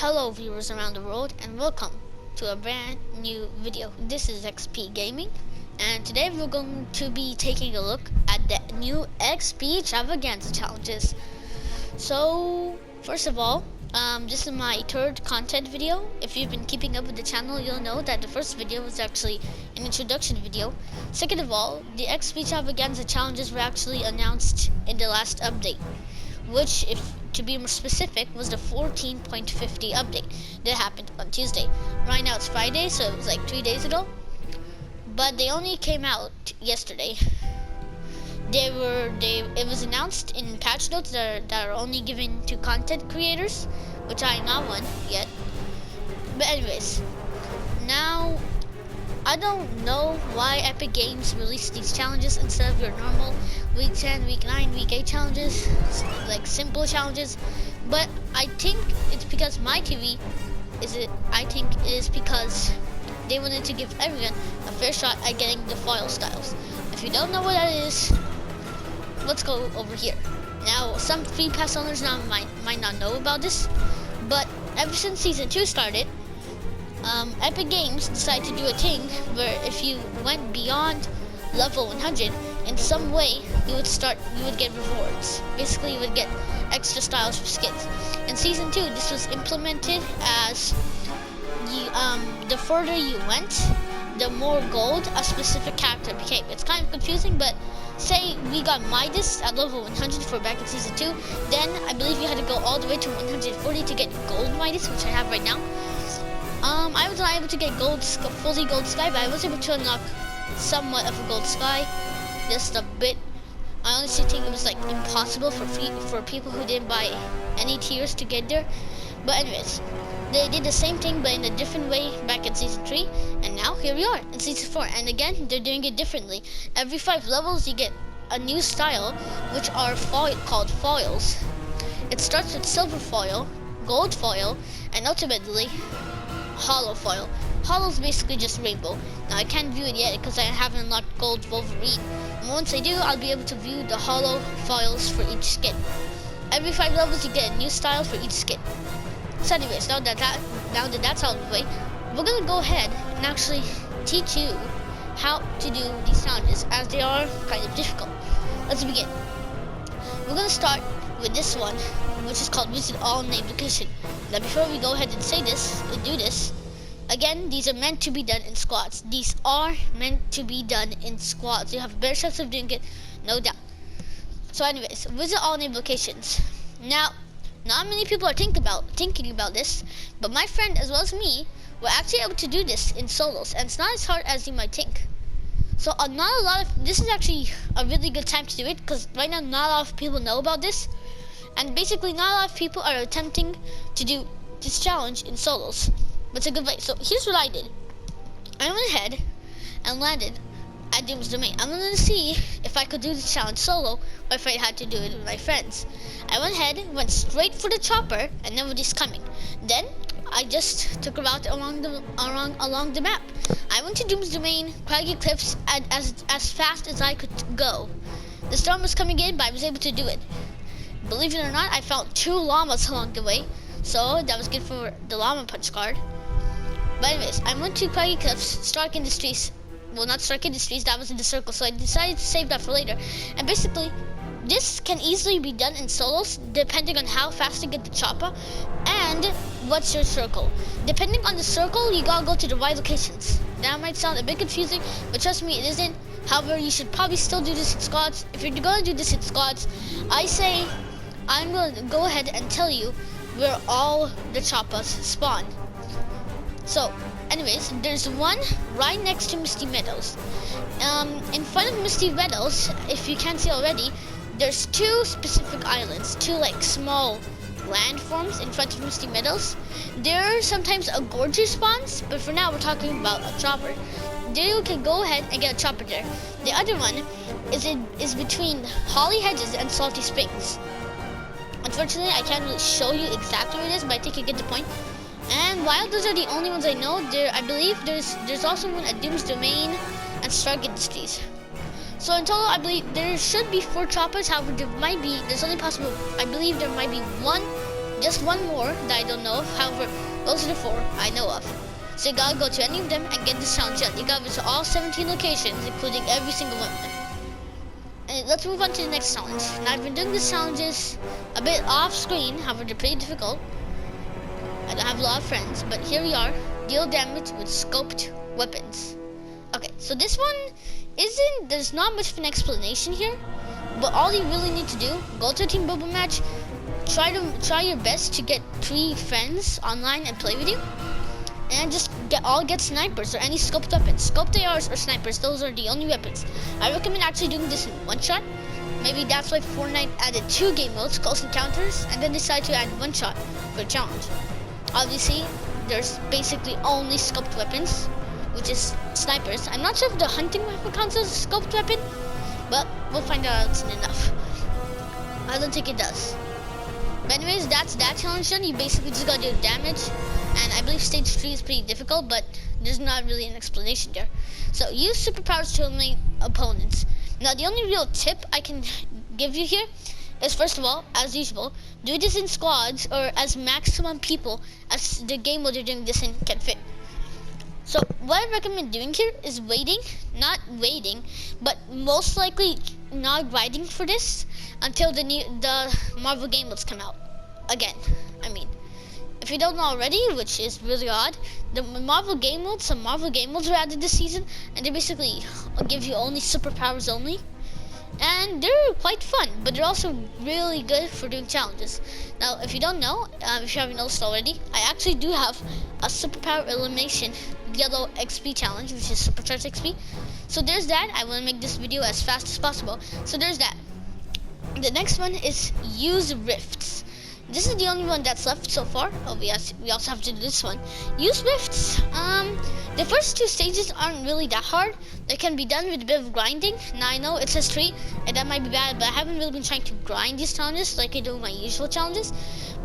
Hello viewers around the world and welcome to a brand new video. This is XP Gaming and today we're going to be taking a look at the new xptravaganza challenges. So first of all, this is my third content video. If you've been keeping up with the channel, you'll know that the first video was actually an introduction video. Second of all, the xptravaganza challenges were actually announced in the last update, which, if to be more specific, was the 14.50 update that happened on Tuesday. Right now it's Friday, so it was like 3 days ago, but they only came out yesterday. It was announced in patch notes that are only given to content creators, which I am not one yet. But anyways, now I don't know why Epic Games released these challenges instead of your normal week 10, week 9, week 8 challenges, like simple challenges. But I think it's because I think it is because they wanted to give everyone a fair shot at getting the foil styles. If you don't know what that is, let's go over here. Now, some free pass owners now might not know about this, but ever since season 2 started, Epic Games decided to do a thing where if you went beyond level 100 in some way, you would get rewards. Basically, you would get extra styles for skins. In season 2, this was implemented as the further you went, the more gold a specific character became. It's kind of confusing, but say we got Midas at level 100 for back in season 2, then I believe you had to go all the way to 140 to get gold Midas, which I have right now. I was not able to get fully gold sky, but I was able to unlock somewhat of a gold sky, just a bit. I honestly think it was like impossible for people who didn't buy any tiers to get there. But anyways, they did the same thing but in a different way back in season 3, and now here we are in season 4. And again, they're doing it differently. Every 5 levels you get a new style, which are called foils. It starts with silver foil, gold foil, and ultimately hollow foil. Hollow is basically just rainbow. Now I can't view it yet because I haven't unlocked gold Wolverine. And once I do, I'll be able to view the hollow foils for each skin. Every 5 levels you get a new style for each skin. So anyways, now that that's out of the way, we're gonna go ahead and actually teach you how to do these challenges, as they are kind of difficult. Let's begin. We're gonna start with this one, which is called visit all named location. Now before we go ahead and do this, again, these are meant to be done in squads. These are meant to be done in squads. You have a better chance of doing it, no doubt. So anyways, visit all named locations. Now, not many people are thinking about this, but my friend as well as me were actually able to do this in solos, and it's not as hard as you might think. So this is actually a really good time to do it, because right now not a lot of people know about this, and basically not a lot of people are attempting to do this challenge in solos, but it's a good way. So here's what I did. I went ahead and landed at Doom's Domain. I'm gonna see if I could do this challenge solo or if I had to do it with my friends. I went ahead, went straight for the chopper, and nobody's coming. Then I just took a route along the map. I went to Doom's Domain, Craggy Cliffs as fast as I could go. The storm was coming in, but I was able to do it. Believe it or not, I found 2 llamas along the way, so that was good for the llama punch card. But anyways, I went to Craggy Cliffs, Stark Industries. Well, not Stark Industries, that was in the circle, so I decided to save that for later. And basically, this can easily be done in solos, depending on how fast you get the chopper and what's your circle. Depending on the circle, you gotta go to the right locations. That might sound a bit confusing, but trust me, it isn't. However, you should probably still do this in squads. If you're gonna do this in squads, I say I'm gonna go ahead and tell you where all the choppers spawn. So, anyways, there's one right next to Misty Meadows. In front of Misty Meadows, if you can't see already, there's 2 specific islands, 2 like small landforms in front of Misty Meadows. There are sometimes a gorger spawns, but for now we're talking about a chopper. There you can go ahead and get a chopper there. The other one is between Holly Hedges and Salty Springs. Unfortunately, I can't really show you exactly where it is, but I think you get the point. And while those are the only ones I know, I believe there's also one at Doom's Domain and Stark Industries. So in total, I believe there should be 4 choppers. However, I believe there might be 1 just one more that I don't know of. However, those are the 4 I know of. So you gotta go to any of them and get this challenge done. You gotta visit all 17 locations, including every single one of them. And let's move on to the next challenge. Now I've been doing these challenges a bit off screen, however they're pretty difficult. I don't have a lot of friends, but here we are. Deal damage with Sculpt weapons. Okay, so this one there's not much of an explanation here, but all you really need to do, go to a team bubble match, try your best to get 3 friends online and play with you, and just get snipers or any Sculpt weapons. Sculpt ARs or snipers, those are the only weapons. I recommend actually doing this in one shot. Maybe that's why Fortnite added 2 game modes, close encounters, and then decided to add one shot for a challenge. Obviously, there's basically only Sculpt weapons, which is snipers. I'm not sure if the hunting weapon counts as a Sculpt weapon, but we'll find out soon enough. I don't think it does. But anyways, that's that challenge done. You basically just gotta do damage, and I believe stage 3 is pretty difficult, but there's not really an explanation there. So use superpowers to eliminate opponents. Now the only real tip I can give you here is, first of all, as usual, do this in squads or as maximum people as the game mode you're doing this in can fit. So what I recommend doing here is not waiting, but most likely not grinding for this until the Marvel game modes come out. Again, I mean, if you don't know already, which is really odd, some Marvel game modes were added this season, and they basically give you only superpowers only. And they're quite fun, but they're also really good for doing challenges. Now, if you don't know, if you haven't noticed already, I actually do have a superpower elimination yellow XP challenge, which is supercharged XP. So there's that. I want to make this video as fast as possible. So there's that. The next one is use rifts. This is the only one that's left so far. Oh, we also have to do this one. Use rifts. The first 2 stages aren't really that hard. They can be done with a bit of grinding. Now I know it says 3, and that might be bad, but I haven't really been trying to grind these challenges like I do my usual challenges.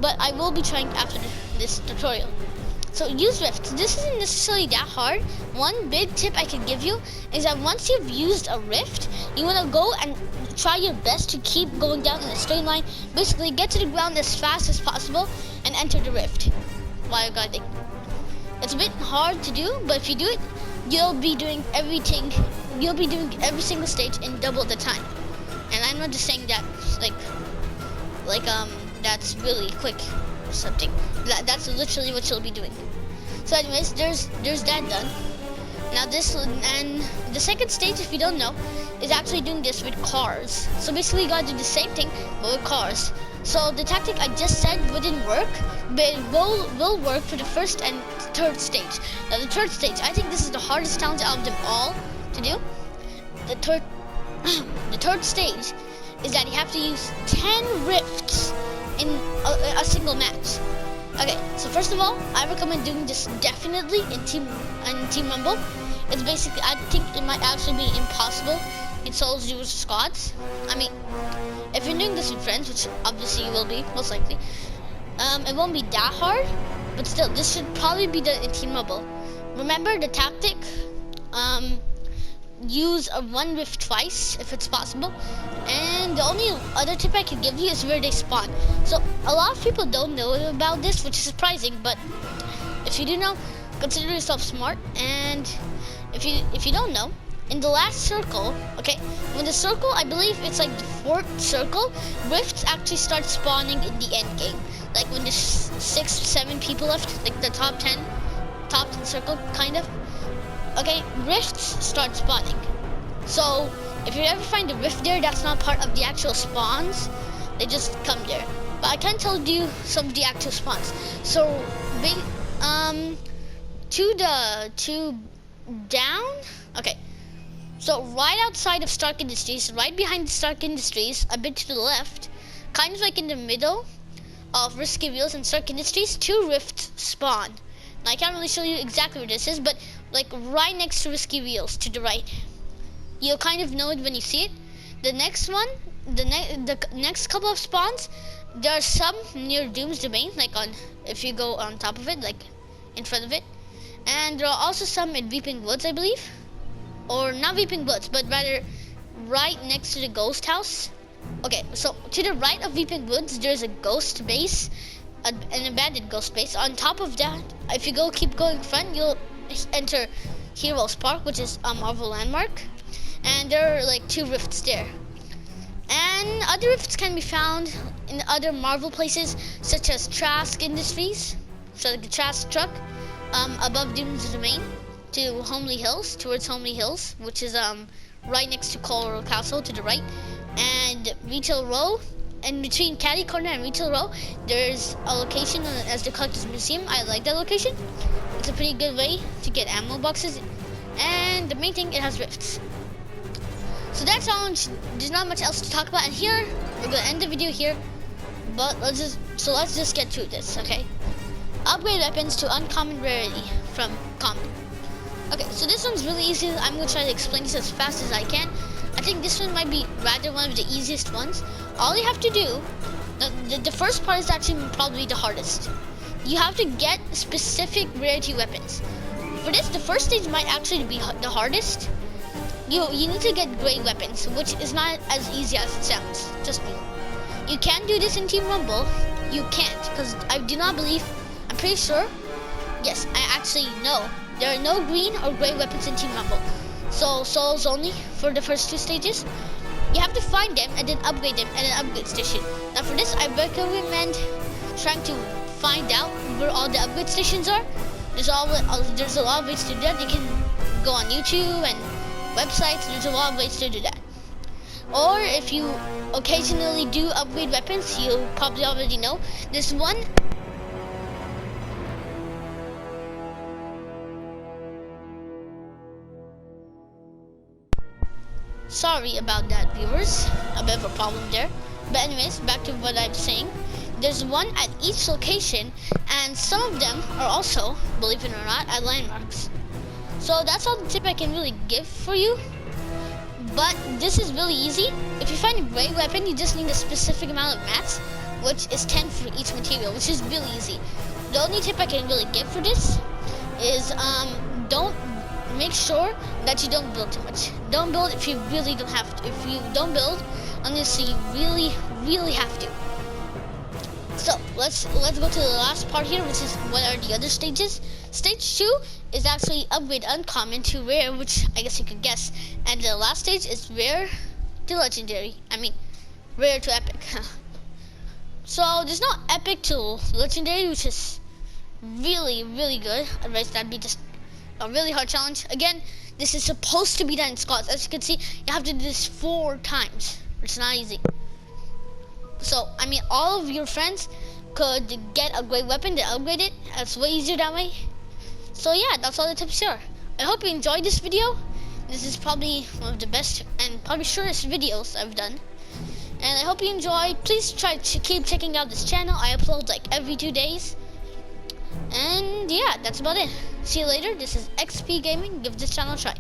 But I will be trying after this tutorial. So use rifts. This isn't necessarily that hard. One big tip I can give you is that once you've used a rift, you want to go and try your best to keep going down in a straight line. Basically, get to the ground as fast as possible and enter the rift while you're grinding. It's a bit hard to do, but if you do it, you'll be doing everything. You'll be doing every single stage in double the time. And I'm not just saying that that's really quick or something. That's literally what you'll be doing. So anyways, there's that done. Now and the second stage, if you don't know, is actually doing this with cars. So basically you gotta do the same thing, but with cars. So the tactic I just said wouldn't work, but it will work for the first and third stage. Now the third stage, I think this is the hardest challenge out of them all to do. The third stage is that you have to use 10 rifts in a single match. Okay, so first of all, I recommend doing this definitely in Team Rumble. It's basically, I think it might actually be impossible in solos, duos, or squads. I mean, if you're doing this with friends, which obviously you will be, most likely, it won't be that hard, but still, this should probably be done in Team Rumble. Remember the tactic, use a 1 rift twice if it's possible, and the only other tip I can give you is where they spawn. So a lot of people don't know about this, which is surprising, but if you do know, consider yourself smart. And if you don't know, in the last circle, okay, when the circle, I believe it's like the 4th circle, rifts actually start spawning in the end game. Like when there's 6, 7 people left, like the top 10 circle, kind of. Okay, rifts start spawning. So if you ever find a rift there, that's not part of the actual spawns. They just come there. But I can tell you some of the actual spawns. So to down. Okay. So right outside of Stark Industries, right behind Stark Industries, a bit to the left, kind of like in the middle of Risky Wheels and Stark Industries, 2 rifts spawn. Now I can't really show you exactly where this is, but like right next to Risky Wheels to the right. You'll kind of know it when you see it. The next one, the next couple of spawns, there are some near Doom's Domain, like if you go on top of it, like in front of it. And there are also some in Weeping Woods, I believe. Or not Weeping Woods, but rather right next to the ghost house. Okay, so to the right of Weeping Woods, there's a ghost base. an abandoned ghost base. On top of that, if you keep going front, you'll enter Heroes Park, which is a Marvel landmark, and there are like 2 rifts there. And other rifts can be found in other Marvel places, such as Trask Industries, so like the Trask truck, above Doom's Domain, to Homely Hills, towards Homely Hills, which is right next to Coral Castle to the right, and Retail Row. And between Caddy Corner and Retail Row, there's a location known as the Collector's Museum. I like that location. It's a pretty good way to get ammo boxes, and the main thing, it has rifts. So that's all. There's not much else to talk about. And here, we're gonna end the video here. But let's just get through this, okay? Upgrade weapons to uncommon rarity from common. Okay, so this one's really easy. I'm gonna try to explain this as fast as I can. I think this one might be rather one of the easiest ones. All you have to do, the first part is actually probably the hardest. You have to get specific rarity weapons. For this, the first stage might actually be the hardest. You need to get great weapons, which is not as easy as it sounds. Trust me. You can do this in Team Rumble. You can't, because I do not believe, I'm pretty sure, yes, I actually know, there are no green or gray weapons in Team Rumble. So souls only for the first 2 stages. You have to find them and then upgrade them at an upgrade station. Now for this, I recommend trying to find out where all the upgrade stations are. There's a lot of ways to do that. You can go on YouTube and websites. There's a lot of ways to do that. Or if you occasionally do upgrade weapons, you probably already know there's one. Sorry about that, viewers. A bit of a problem there. But anyways, back to what I'm saying. There's one at each location, and some of them are also, believe it or not, at landmarks. So that's all the tip I can really give for you. But this is really easy. If you find a great weapon, you just need a specific amount of mats, which is 10 for each material, which is really easy. The only tip I can really give for this is don't make sure that you don't build too much. Don't build if you really don't have to. If you don't build unless you really have to. So let's go to the last part here, which is what are the other stages. Stage 2 is actually upgrade uncommon to rare, which I guess you could guess. And the last stage is rare to legendary. I mean, rare to epic. So there's no epic to legendary, which is really good. Otherwise that'd be just a really hard challenge. Again, this is supposed to be done in squads. As you can see, you have to do this 4 times. It's not easy. So, I mean, all of your friends could get a great weapon to upgrade it. It's way easier that way. So yeah, that's all the tips here. I hope you enjoyed this video. This is probably one of the best and probably shortest videos I've done. And I hope you enjoyed. Please try to keep checking out this channel. I upload like every 2 days. And yeah, that's about it. See you later. This is XP Gaming. Give this channel a try.